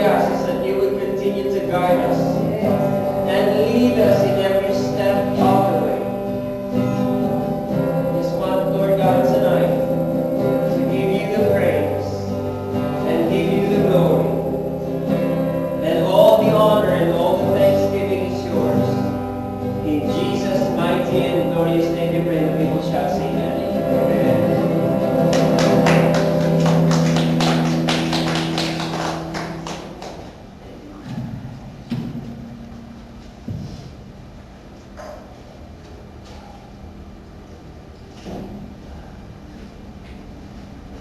ask is that you would continue to guide us and lead us in every step of the way. Just want, Lord God, tonight to give you the praise and give you the glory. And all the honor and all the thanksgiving is yours. In Jesus' mighty and glorious name we pray, the people shall say amen.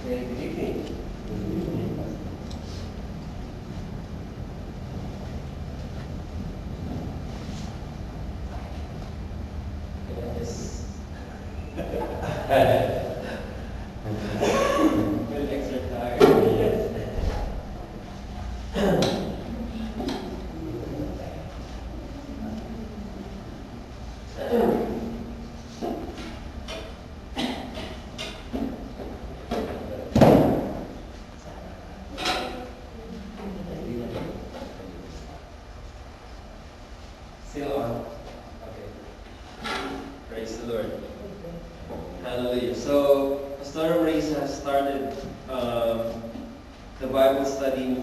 Okay, good evening. Yes. Feel extra tired. Still on? Okay. Praise the Lord. Hallelujah. So, Pastor Maurice has started the Bible study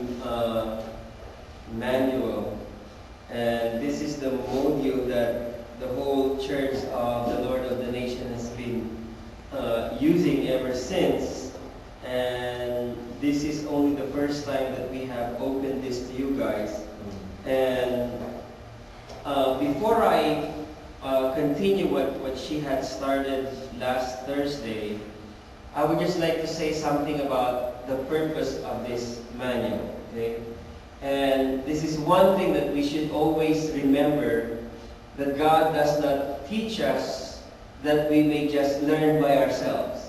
manual. And this is the module that the whole Church of the Lord of the Nation has been using ever since. And this is only the first time that we have opened this to you guys. And before I continue what she had started last Thursday, I would just like to say something about the purpose of this manual. Okay? And this is one thing that we should always remember, that God does not teach us that we may just learn by ourselves.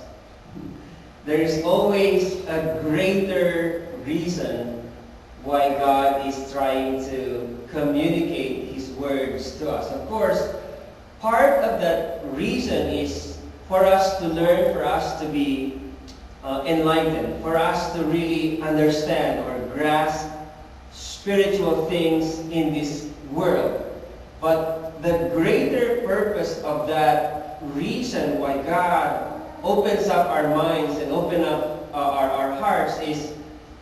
There is always a greater reason why God is trying to communicate His words to us. Of course, part of that reason is for us to learn, for us to be enlightened, for us to really understand or grasp spiritual things in this world. But the greater purpose of that reason why God opens up our minds and open up our hearts is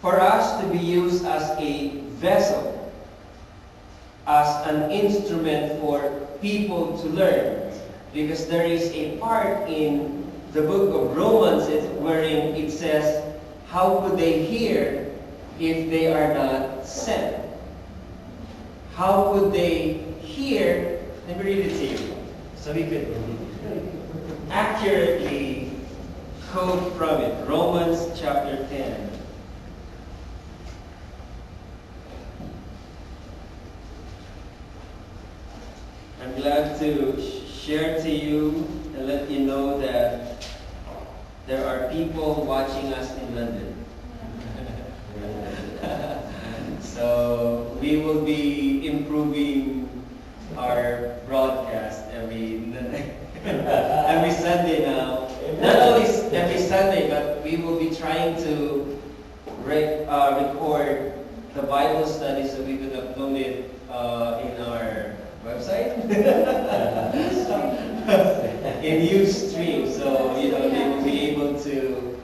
for us to be used as a vessel, as an instrument for people to learn. Because there is a part in the book of Romans wherein it says, how could they hear if they are not sent? How could they hear? Let me read it to you so we could accurately quote from it. Romans chapter 10. I'm glad to share to you and let you know that there are people watching us in London. So we will be improving our broadcast every Sunday now. Not only every Sunday, but we will be trying to record the Bible study so we could upload it in our website. In Ustream, so they will be able to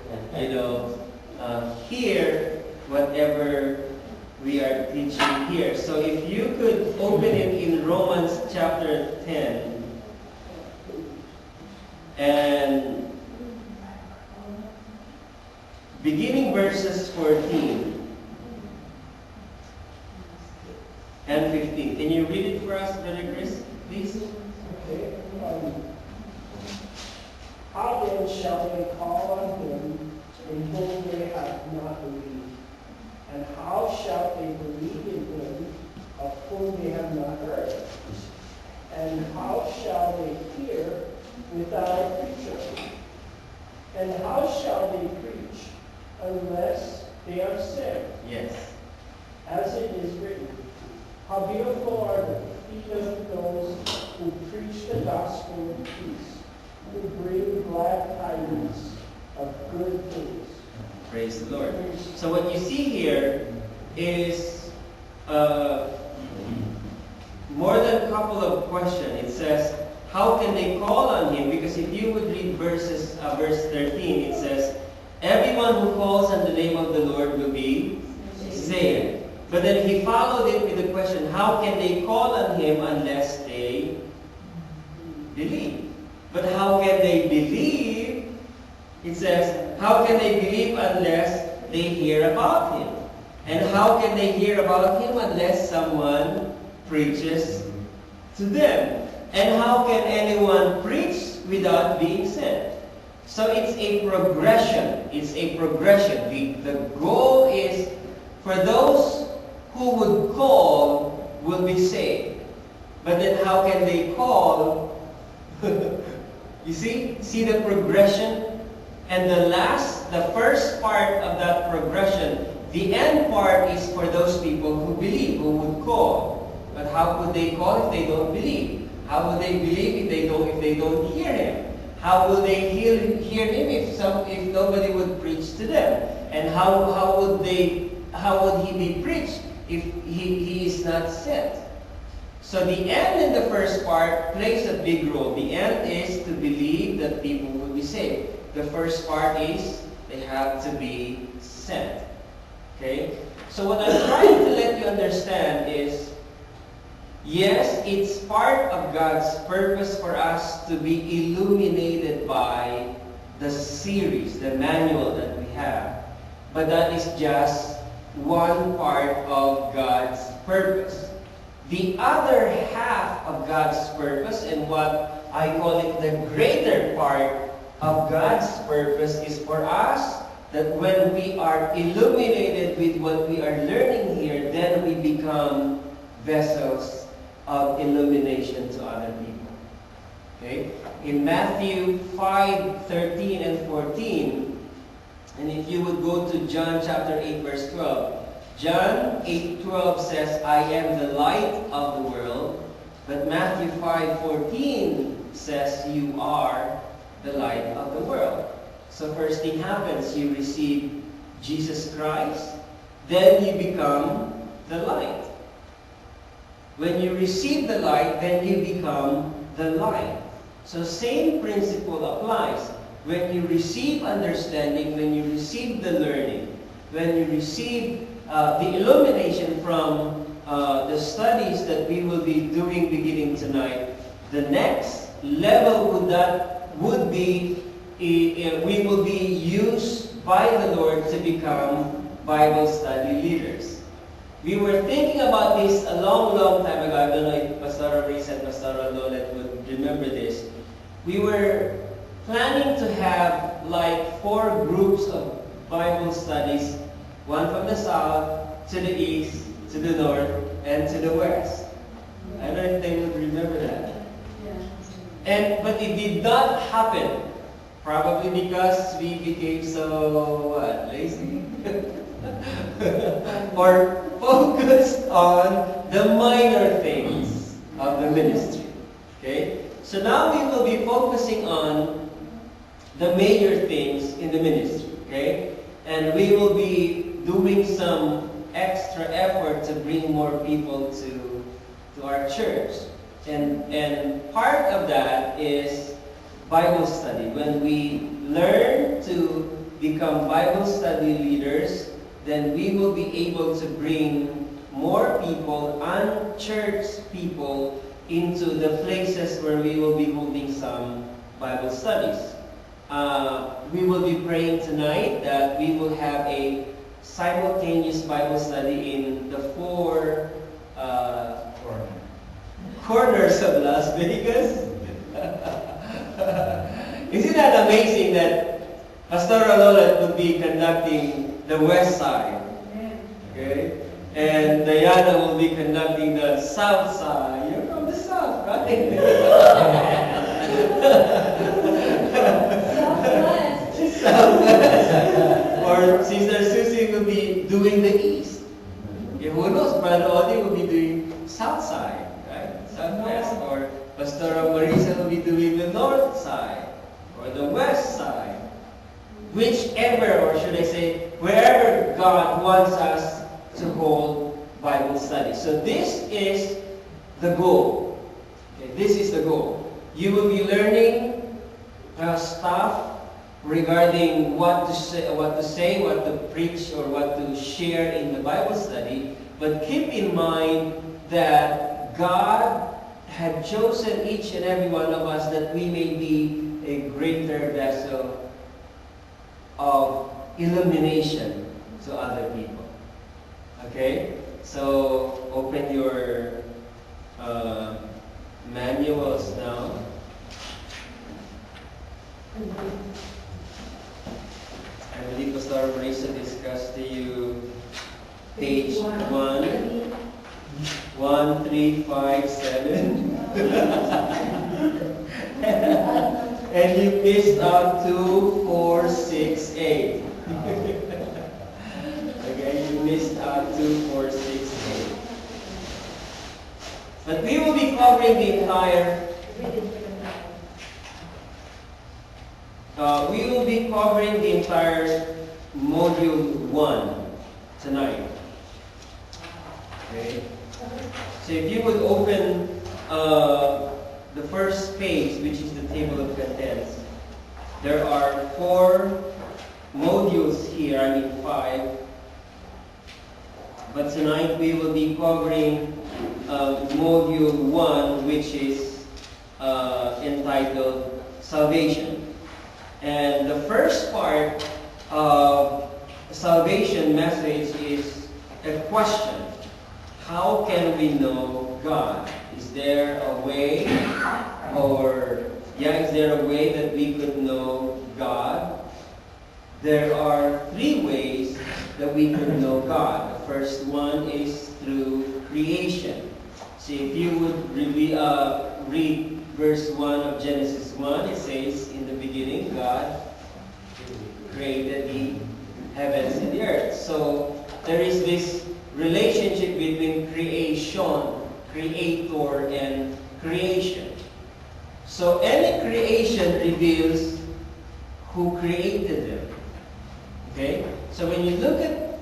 hear whatever we are teaching here. So if you could open it in Romans chapter 10 and beginning verses 14 and 15. Can you read it for us, Brother Chris, please? Okay. How then shall they call on him in whom they have not believed? And how shall they believe in him of whom they have not heard? And how shall they hear without a preacher? And how shall they preach unless they are sent? Yes. As it is written, how beautiful are the feet of those who preach the gospel of peace, who bring glad tidings of good things. Praise the Lord. So what you see here is uh, more than a couple of questions. It says, how can they call on him? Because if you would read verse 13, it says, everyone who calls on the name of the Lord will be saved. But then he followed it with the question, how can they call on him unless they believe? But how can they believe? It says, how can they believe unless they hear about him? And how can they hear about him unless someone preaches to them? And how can anyone preach without being sent? So it's a progression. It's a progression. The goal is for those who would call will be saved. But then how can they call? You see the progression? And the first part of that progression, the end part is for those people who believe, who would call. But how could they call if they don't believe? How would they believe if they don't hear him? How will they hear him if nobody would preach to them? And how would he be preached if he is not sent? So the end in the first part plays a big role. The end is to believe that people will be saved. The first part is they have to be sent. Okay? So what I'm trying to let you understand is, yes, it's part of God's purpose for us to be illuminated by the series, the manual that we have. But that is just one part of God's purpose. The other half of God's purpose, and what I call it the greater part of God's purpose, is for us that when we are illuminated with what we are learning here, then we become vessels of illumination to other people. Okay? In Matthew 5:13 and 14, and if you would go to John chapter 8 verse 12, John 8:12 says, I am the light of the world. But Matthew 5:14 says, you are the light of the world. So first thing happens, you receive Jesus Christ, then you become the light. When you receive the light, then you become the light. So same principle applies. When you receive understanding, when you receive the learning, when you receive the illumination from the studies that we will be doing beginning tonight, the next level would be we will be used by the Lord to become Bible study leaders. We were thinking about this a long time ago. I don't know if Pastor Reese and Pastor Lolet would remember this. We were planning to have like 4 groups of Bible studies, one from the south, to the east, to the north, and to the west. I don't know if they would remember that. But it did not happen. Probably because we became so lazy or focused on the minor things of the ministry. Okay? So now we will be focusing on the major things in the ministry. Okay? And we will be doing some extra effort to bring more people to our church. And part of that is Bible study. When we learn to become Bible study leaders, then we will be able to bring more people, unchurched people, into the places where we will be holding some Bible studies. We will be praying tonight that we will have a simultaneous Bible study in the 4 corners of Las Vegas. Isn't that amazing that Pastor Lolet would be conducting the west side? Okay? And Diana will be conducting the south side. You're from the south, right? Southwest. Or Sister Susie will be doing the east. Yeah, who knows? Brother Odi will be doing south side, right? Southwest. Or Pastor Marisa will be doing the north side or the west side. Whichever, or should I say, wherever God wants us to hold Bible study. So this is the goal. Okay, this is the goal. You will be learning stuff regarding what to say, what to preach, or what to share in the Bible study. But keep in mind that God had chosen each and every one of us that we may be a greater vessel of illumination to other people. Okay? So, open your manuals now. I believe Pastor Marisa discussed to you page 1357. And you missed out 2468. Okay, you missed out 2468. But we will be covering the entire module 1 tonight. Okay? So if you would open the first page, which is the table of contents, there are 4 modules here, 5. But tonight we will be covering module 1, which is entitled Salvation. And the first part of salvation message is a question. How can we know God? Is there a way, is there a way that we could know God? There are 3 ways that we could know God. The first one is through creation. So if you would really read verse 1 of Genesis 1, it says, in the beginning, God created the heavens and the earth. So there is this relationship between creation, creator, and creation. So any creation reveals who created them. Okay? So when you look at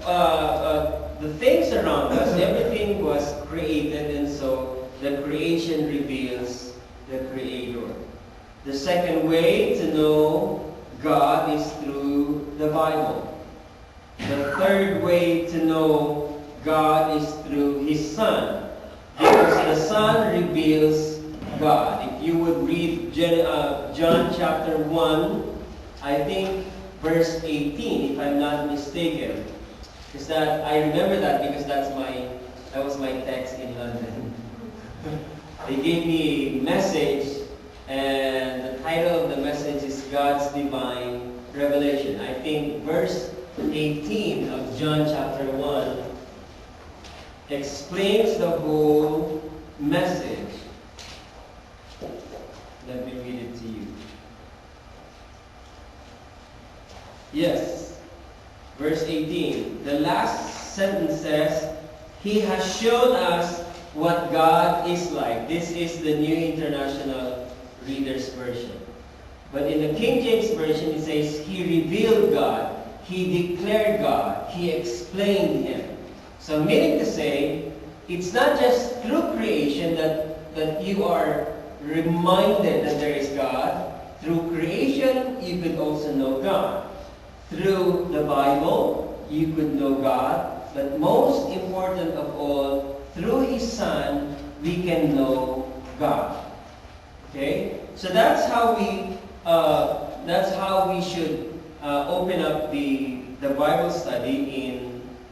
the things around us, everything was created, and so the creation reveals the Creator. The second way to know God is through the Bible. The third way to know God is through His Son, because the Son reveals God. If you would read John chapter 1, I think verse 18, if I'm not mistaken. Is that I remember that because that was my text in London. They gave me a message, and the title of the message is God's Divine Revelation. I think verse 18 of John chapter 1 explains the whole message. Let me read it to you. Yes, verse 18. The last sentence says, He has shown us what God is like. This is the New International Reader's Version. But in the King James Version, it says, He revealed God, He declared God, He explained Him. So meaning to say, it's not just through creation that you are reminded that there is God. Through creation, you could also know God. Through the Bible, you could know God. But most important of all, through His Son, we can know God. Okay? So that's how we should open up the Bible study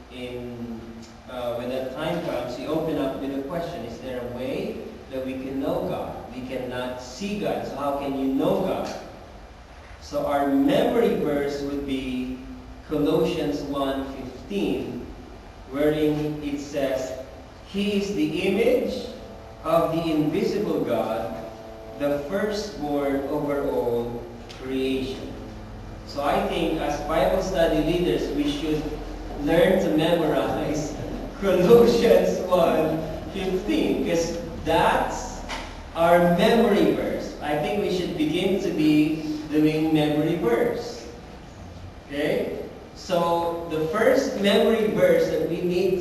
when that time comes. You open up with a question: is there a way that we can know God? We cannot see God, so how can you know God? So our memory verse would be Colossians 1:15, wherein it says, He is the image of the invisible God, the firstborn over all creation. So I think as Bible study leaders, we should learn to memorize Colossians 1:15, because that's our memory verse. I think we should begin to be doing memory verse. Okay? So the first memory verse